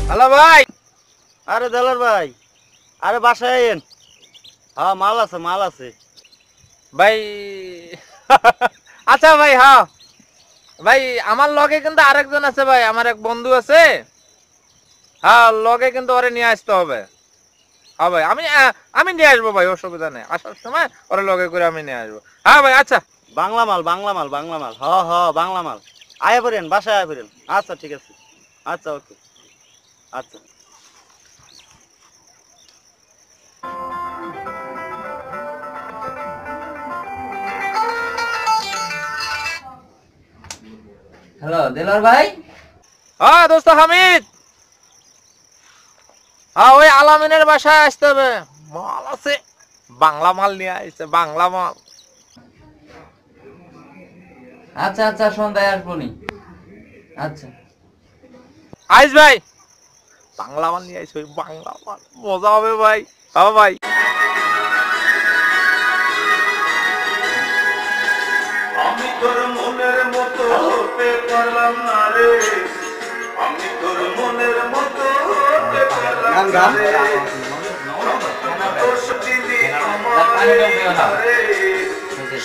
Hello ভাই। আরে দেলার ভাই, আরে বাসায় আইন। হ্যাঁ, মাল আছে ভাই আচ্ছা ভাই, হ্যাঁ ভাই, আমার লগে কিন্তু আরেকজন আছে ভাই, আমার এক বন্ধু আছে। হ্যাঁ, লগে কিন্তু ওরে নিয়ে আসতে হবে। হ্যাঁ ভাই, আমি নিয়ে আসবো ভাই, অসুবিধা নেই। আসার সময় ওরে লগে করে আমি নিয়ে আসবো। হ্যাঁ ভাই, আচ্ছা। বাংলা মাল। বাংলা মাল। আয়া পড়েন, বাসায় আয়া পড়েন। আচ্ছা, ঠিক আছে। আচ্ছা, ওকে। আচ্ছা। হ্যালো দেলার ভাই। হ্যাঁ দোস্ত হামিদ, হ্যাঁ ওই আলামিনের বাসায় আসতে হবে। মাল আছে, বাংলা মাল নিয়ে আসছে, বাংলা মাল। আচ্ছা আচ্ছা, সন্ধ্যায় আসবনি। আচ্ছা আইস ভাই, বাংলা মাল নিয়ে আসছে, বাংলা মাল মজা হবে ভাই। হ্যাঁ ভাই। আমি তোর মনের মতো হতে পারলাম না রে, আমি তোর মনের মতো হতে পারলাম না রে, দোষ দিলি আমারে ঘরে,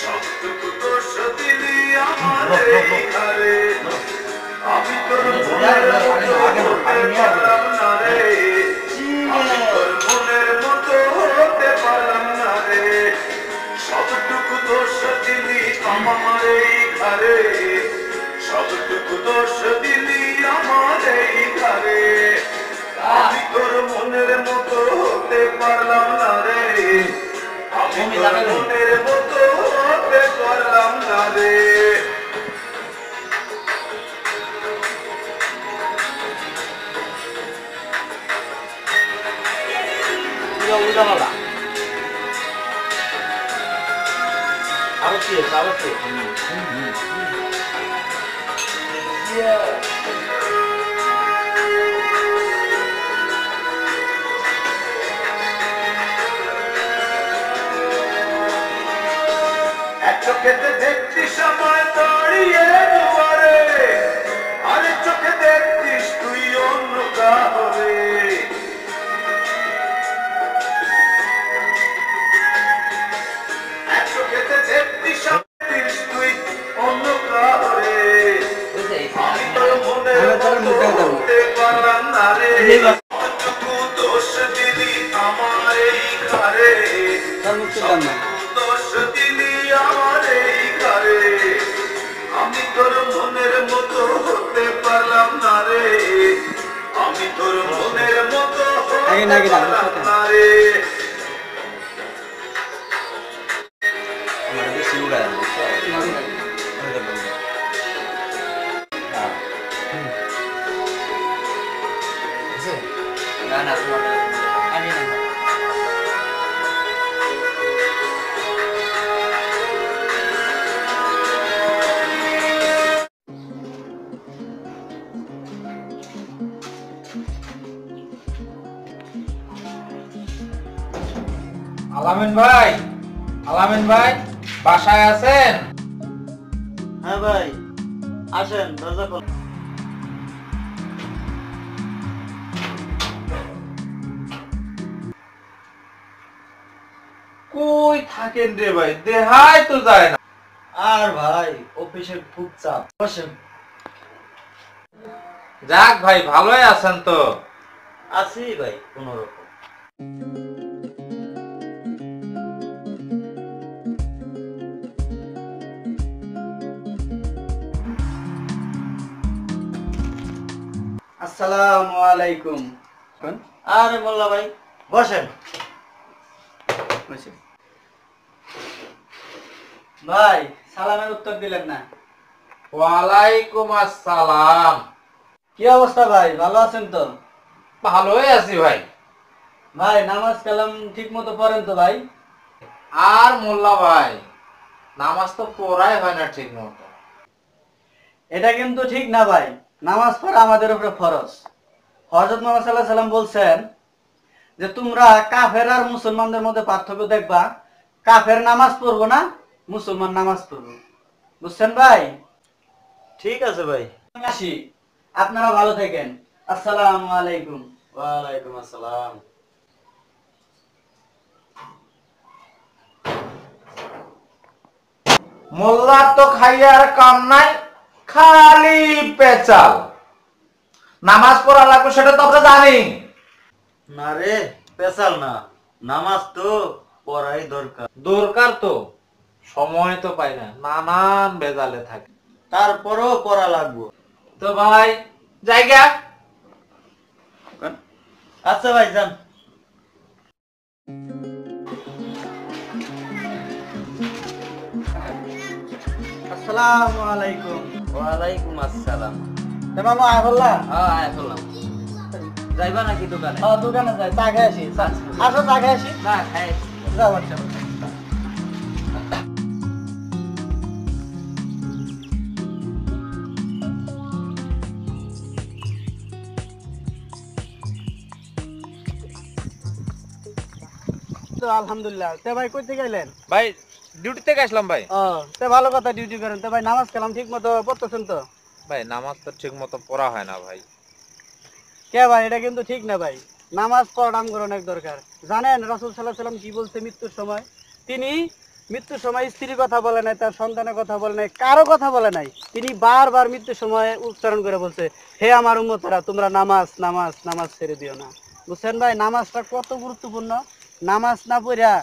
সবটুকু দোষ দিলি আমারে ঘরে, আমি তোর মনের মতো হতে পারলাম না রে, আমি তোর মনের মতো হতে পারলাম না রে, সবটুকু দোষ দিলি আমার এই ঘরে, সবটুকু দোষ দিলি আমার এই ঘরে, আমি তোর মনের মতো হতে পারলাম না রে, আমি তোর মনের মতো হতে পারলাম না রে। আরো কি আছে, আরো কি? এক চোখেতে দেখতিস সময় দাঁড়িয়ে দুয়ারে, আরেক চোখে দেখতিস তুই অন্য কাহরে, এক চোখেতে দেখতিস তুই অন্য কাহরে, আমি তোর মনের মতো হতে পারলাম না রে, কতটুকু দোষ দিলি আমার এই ঘরে, দোষ দিলি আমার এই ঘরে, আমি তোর মনের মতো হতে পারলাম না রে, আমি তোর মনের মতো হতে পারলাম না রে। না না, আগে না। আলামিন ভাই, আলামিন ভাই বাসায় আছেন? হ্যাঁ ভাই, আসেন, দরজা খোল। কই থাকেন রে ভাই, দেখাই তো যায় না। আর ভাই, অফিসের খুব চাপ। বসেন। যাক ভাই, ভালোই আছেন তো? আছি ভাই, কোনো রকম। আসসালামু আলাইকুম। আরে মোল্লা ভাই, বসেন। ভাই, সালামের উত্তর দিলেন না। ওয়ালাইকুম আসসালাম। কি অবস্থা ভাই, ভালো আছেন তো? ভালোই আছি ভাই। ভাই, নামাজ কালাম ঠিক মতো পড়েন তো ভাই? আর মোল্লা ভাই, নামাজ তো পড়াই হয় না ঠিক মতো। এটা কিন্তু ঠিক না ভাই, নামাজ পড়া আমাদের উপরে ফরজ। হযরত মুহাম্মদ সাল্লাল্লাহু আলাইহি সাল্লাম বলছেন যে তোমরা কাফের আর মুসলমানদের মধ্যে পার্থক্য দেখবা, কাফের নামাজ পড়বো না, মুসলমান নামাজ পড়বো। বুঝছেন ভাই? ঠিক আছে ভাই। আসি, আপনারা ভালো থাকেন। আসসালামু আলাইকুম। ওয়ালাইকুম আসসালাম। মোল্লার তো খাইয়ার কাম নাই, খালি পেচাল। নামাজ পড়া লাগবে সেটা তো আমরা জানি। না রে, পেশাল না, নামাজ তো পড়াই দরকার। দরকার তো, সময় তো পাই না, নানান ভেজালে থাকে। তারপরেও পড়া লাগবো। তো ভাই জায়গা। আচ্ছা ভাই যান। আসসালামু আলাইকুম। ওয়ালাইকুম আসসালাম। তে মামা আয় বললা? হ্যাঁ আয় বললাম। যাইবা নাকি দোকানে? হ্যাঁ দোকানে যাই, চা খেয়ে আসি। আসো চা খেয়ে আসি। না খাই। যাও আচ্ছা। তো আলহামদুলিল্লাহ। তে ভাই কই থেকে এলেন? ভাই ডিউটি থেকে আসলাম ভাই। ও তে ভালো কথা, ডিউটি করেন। তে ভাই নামাজ কালাম ঠিক মতো পড়তেছেন তো? ভাই নামাজ তো ঠিক মতো পড়া হয় না ভাই। কে ভাই, এটা কিন্তু ঠিক না ভাই। নামাজ পড়া আমগর অনেক দরকার। জানেন রাসূল সাল্লাল্লাহু আলাইহি ওয়াসাল্লাম কি বলছে মৃত্যুর সময়? তিনি মৃত্যুর সময় স্ত্রীর কথা বলে নাই, তার সন্তানের কথা বলে নাই, কারো কথা বলে নাই। তিনি বারবার মৃত্যুর সময় উচ্চারণ করে বলছে, হে আমার উম্মতরা, তোমরা নামাজ নামাজ নামাজ ছেড়ে দিও না। বুঝছেন ভাই, নামাজটা কত গুরুত্বপূর্ণ। নামাজ না পড়া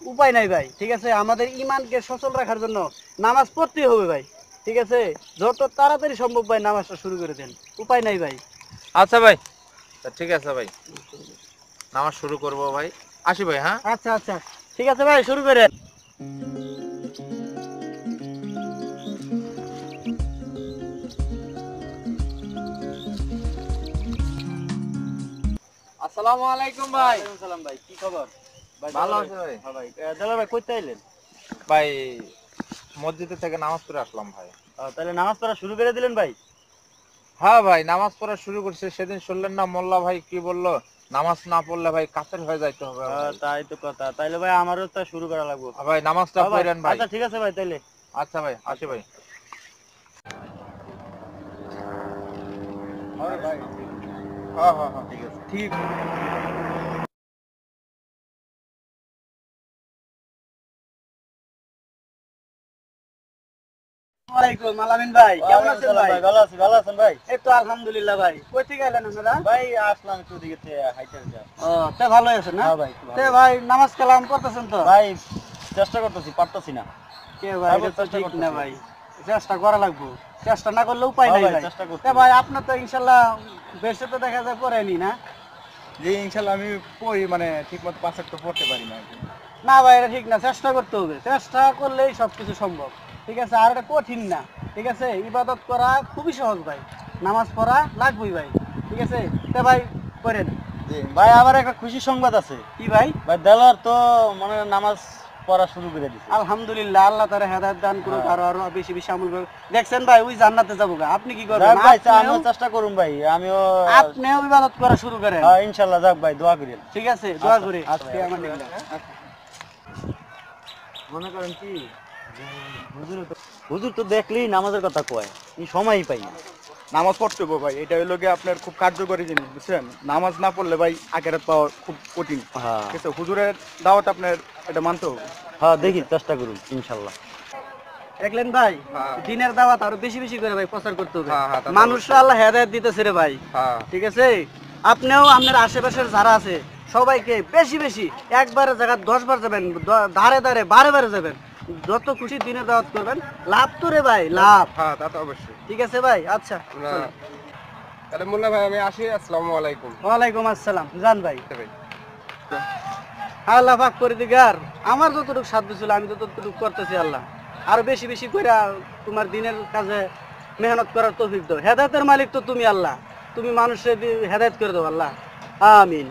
উপায় নাই ভাই। ঠিক আছে, আমাদের ঈমানকে সচল রাখার জন্য নামাজ পড়তেই হবে ভাই। ঠিক আছে, যত তাড়াতাড়ি সম্ভব ভাই নামাজটা শুরু করে দেন, উপায় নাই ভাই। আচ্ছা ভাই, তা ঠিক আছে ভাই, নামাজ শুরু করব ভাই। আসি ভাই। হ্যাঁ আচ্ছা আচ্ছা, ঠিক আছে ভাই, শুরু করেন। আসসালামু আলাইকুম ভাই। সালাম ভাই, কি খবর? ভাই ভালো আছে ভাই। হ্যাঁ ভাই, দেলার ভাই কইতে আইলেন? ভাই মসজিদে থেকে নামাজ পড়ে আসলাম ভাই। তাহলে নামাজ পড়া শুরু করে দিলেন ভাই? হ্যাঁ ভাই নামাজ পড়া শুরু করছে। সেদিন শুনলেন না মোল্লা ভাই কি বললো, নামাজ না পড়লে ভাই কাফের হয়ে যাইতে হবে ভাই। তাই তো কথা। তাইলে ভাই আমারও তো শুরু করা লাগবে। ভাই নামাজটা পড়েন ভাই। আচ্ছা ঠিক আছে ভাই, তাইলে আচ্ছা ভাই, আসি ভাই। ভাই। হ্যাঁ হ্যাঁ হ্যাঁ ঠিক আছে। ঠিক। ওয়ালাইকুম আলামিন ভাই, কেমন আছেন ভাই? ভালো আছি, ভালো আছেন ভাই? এই তো আলহামদুলিল্লাহ ভাই। কই থেকে এলেন আপনারা? ভাই আসলাম একটু দিকে হাইটে যা। ও তে ভালো আছেন না? হ্যাঁ ভাই, একটু ভালো। তে ভাই নামাজ কালাম পড়তেছেন তো? ভাই চেষ্টা করতেছি, পারতেছি না। কে ভাই, হ্যাঁ, এটা তো চেষ্টা ঠিক করতেছি। না ভাই। চেষ্টা করা লাগবে, চেষ্টা না করলে উপায় হ্যাঁ নাই ভাই, ভাই। চেষ্টা করতেছি। তে ভাই আপনার তো ইনশাআল্লাহ বেশি তো দেখা যায় পড়েনি না? জি ইনশাআল্লাহ আমি পড়ি, মানে ঠিকমতো 5 ওয়াক্ত পড়তে পারি না। না ভাই, এটা ঠিক না। চেষ্টা করতে হবে, চেষ্টা করলেই সবকিছু সম্ভব। ঠিক আছে, আর এটা কঠিন না। ঠিক আছে, ইবাদত করা খুবই সহজ ভাই। নামাজ পড়া লাগবেই ভাই। ঠিক আছে, তে ভাই করেন। জি ভাই, আমার একটা খুশি সংবাদ আছে। কি ভাই? ভাই দেলার তো মানে নামাজ পড়া শুরু করে দিছে। আলহামদুলিল্লাহ, আল্লাহ তাআলা হেদায়েত দান করুক, হ্যাঁ। আরো বেশি বেশি আমল করুক। দেখছেন ভাই, ওই জান্নাতে যাবো গা। আপনি কি করবেন? যাক ভাই, আপনিও- আমিও চেষ্টা করুন ভাই, আমিও আপনিও ইবাদত করা শুরু করেন। হ্যাঁ ইনশাআল্লাহ। যাক ভাই, দোয়া করেন। ঠিক আছে, দোয়া আচ্ছা, করি। আচ্ছা, আজকে আমার নিলাম। মনে করেন কি হুজুর তো দেখলেই নামাজের কথা কয়, এই সময়ই পাই না। নামাজ পড়তে হবে ভাই, এটা হইলো গিয়ে আপনার খুব কার্যকরী জিনিস, বুঝছেন? নামাজ না পড়লে ভাই আখেরাত পাওয়া খুব কঠিন। হ্যাঁ ঠিক আছে, হুজুরের দাওয়াত আপনার এটা মানতে হবে। হ্যাঁ, দেখি চেষ্টা করুন ইনশাআল্লাহ। দেখলেন ভাই, হ্যাঁ। দিনের দাওয়াত আরো বেশি বেশি করে ভাই প্রচার করতে হবে। হ্যাঁ, হ্যাঁ, তা তো মানুষরা আল্লাহ হেদায়েত দিতেছে রে ভাই। হ্যাঁ ঠিক আছে, আপনিও আপনার আশেপাশের যারা আছে সবাইকে বেশি বেশি, একবারের জায়গা 10 বার যাবেন, ধারে ধারে বারে বারে যাবেন। যত খুশি দিনের দাওয়াত করবেন, লাভ তো রে ভাই, লাভ। হ্যাঁ, তা তো অবশ্যই। ঠিক আছে ভাই, আচ্ছা না, চলো। তাহলে মোল্লা ভাই আমি আসি। আসসালামু আলাইকুম। ওয়ালাইকুম আসসালাম। জান ভাই, ভাই আল্লাহ পাক করে দিগার, আমার যতটুকু সাধ্য ছিল আমি ততটুকু করতেছি। আল্লাহ আরো বেশি বেশি করে তোমার দিনের কাজে মেহনত করার তৌফিক দাও। হেদায়েতের মালিক তো তুমি আল্লাহ, তুমি মানুষের হেদায়েত করে দাও আল্লাহ, আমিন।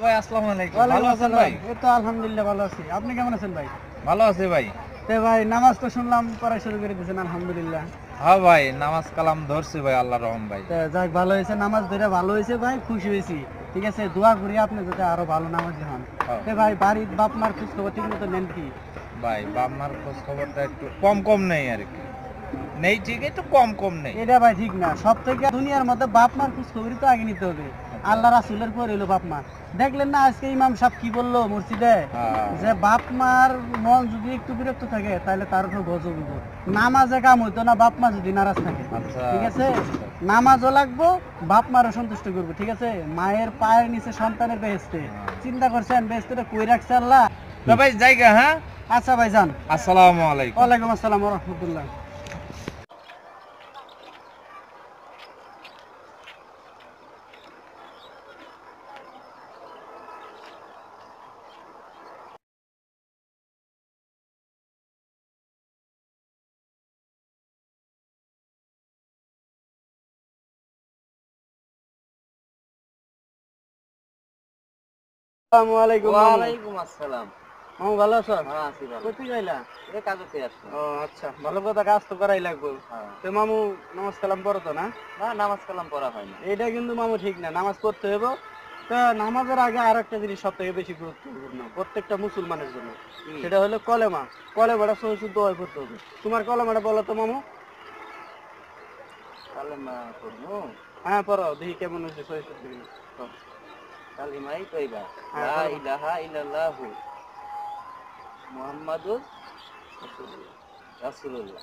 ভাই আসসালামু আলাইকুম। ভালো ওয়ালাইকুম আছেন আসসালাম। ভাই? এই তো আলহামদুলিল্লাহ ভালো আছি। আপনি কেমন আছেন ভাই? ভালো আছে ভাই। তে ভাই নামাজ তো শুনলাম পড়া শুরু করে দিয়েছেন, আলহামদুলিল্লাহ। হ্যাঁ ভাই নামাজ কালাম ধরছি ভাই, আল্লাহ রহম ভাই। তা যাক ভালো হয়েছে, নামাজ ধরে ভালো হয়েছে ভাই, খুশি হয়েছি। ঠিক আছে, দোয়া করি আপনি যাতে আরো ভালো নামাজি হন। হ্যাঁ। ভাই বাড়ির বাপ মার খোঁজ খবর ঠিক মতো নেন কি? ভাই বাপ মার খোঁজ খবরটা একটু কম নেই আর কি, নেই ঠিক, একটু কম নেই। এটা ভাই ঠিক না, সব থেকে দুনিয়ার মধ্যে বাপ মার খোঁজ খবরই তো আগে নিতে হবে। আল্লাহ রাসূলের পর হইলো বাপ মা। দেখলেন না আজকে ইমাম সাহেব কি বললো মসজিদে, হ্যাঁ। যে বাপ মার মন যদি একটু বিরক্ত থাকে তাহলে তার উপর গজব হইব। নামাজে কাম হইতো না বাপ মা যদি নারাজ থাকে। আচ্ছা। ঠিক আছে, নামাজও লাগবো, বাপ মারও সন্তুষ্ট করবো। ঠিক আছে, মায়ের পায়ের নিচে সন্তানের বেহেশতে। চিন্তা করছেন বেহেশতে কই রাখছে আল্লাহ। তো ভাই জায়গা, হ্যাঁ, আচ্ছা ভাই যান। আসসালামু আলাইকুম। ওয়ালাইকুম আসসালাম ওয়া রাহমাতুল্লাহ। আসসালামু আলাইকুম মামু। ওয়ালাইকুম আসসালাম। মামু ভালো আছো? হ্যাঁ আছি ভালো। কোথায় যাইলা? এ কাজে আসছি। ও আচ্ছা, ভালো কথা, কাজ তো করাই লাগবে। হ্যাঁ। তো মামু নামাজ কালাম পড়ো তো না? না নামাজ কালাম পড়া হয় না। এইটা কিন্তু মামু ঠিক না, নামাজ পড়তে হবে। তা নামাজের আগে আর একটা জিনিস সব থেকে বেশি গুরুত্বপূর্ণ প্রত্যেকটা মুসলমানের জন্য, সেটা হলো কলেমা। কলেমাটা সহি শুদ্ধ হয়ে পড়তে হবে। তোমার কলেমাটা বলো তো মামু। কালেমা পড়বো। হ্যাঁ পড়ো, দেখি কেমন হয়েছে সহি শুদ্ধ কিনা। কালিমাই তৈবা। হ্যাঁ, লা পড়ো। ইলাহা ইল্লাল্লাহু মুহাম্মাদুর রাসূলুল্লাহ।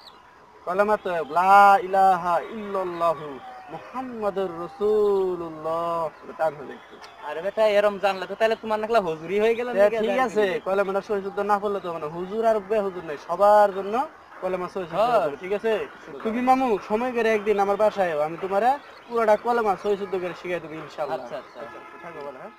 কলেমা তো লা ইলাহা ইল্লাল্লাহু মুহাম্মাদুর রাসূলুল্লাহ, টান হয়ে একটু। আরে বেটা এরম জানলে তো তাহলে তোমার নাকলা হুজুরি হয়ে গেল নাকি? ঠিক আছে, কলেমাটা সহি শুদ্ধ না পড়লে তো মানে হুজুর আর বেহুজুর নাই, সবার জন্য কলেমা সহি শুদ্ধ হতে হবে। ঠিক আছে, তুমি মামু সময় করে একদিন আমার বাসায় আয়ো, আমি তোমার পুরোটা কলেমা সহি শুদ্ধ করে শিখাই দেবো ইনশাআল্লাহ। আচ্ছা আচ্ছা। থাকো বলে, হ্যাঁ।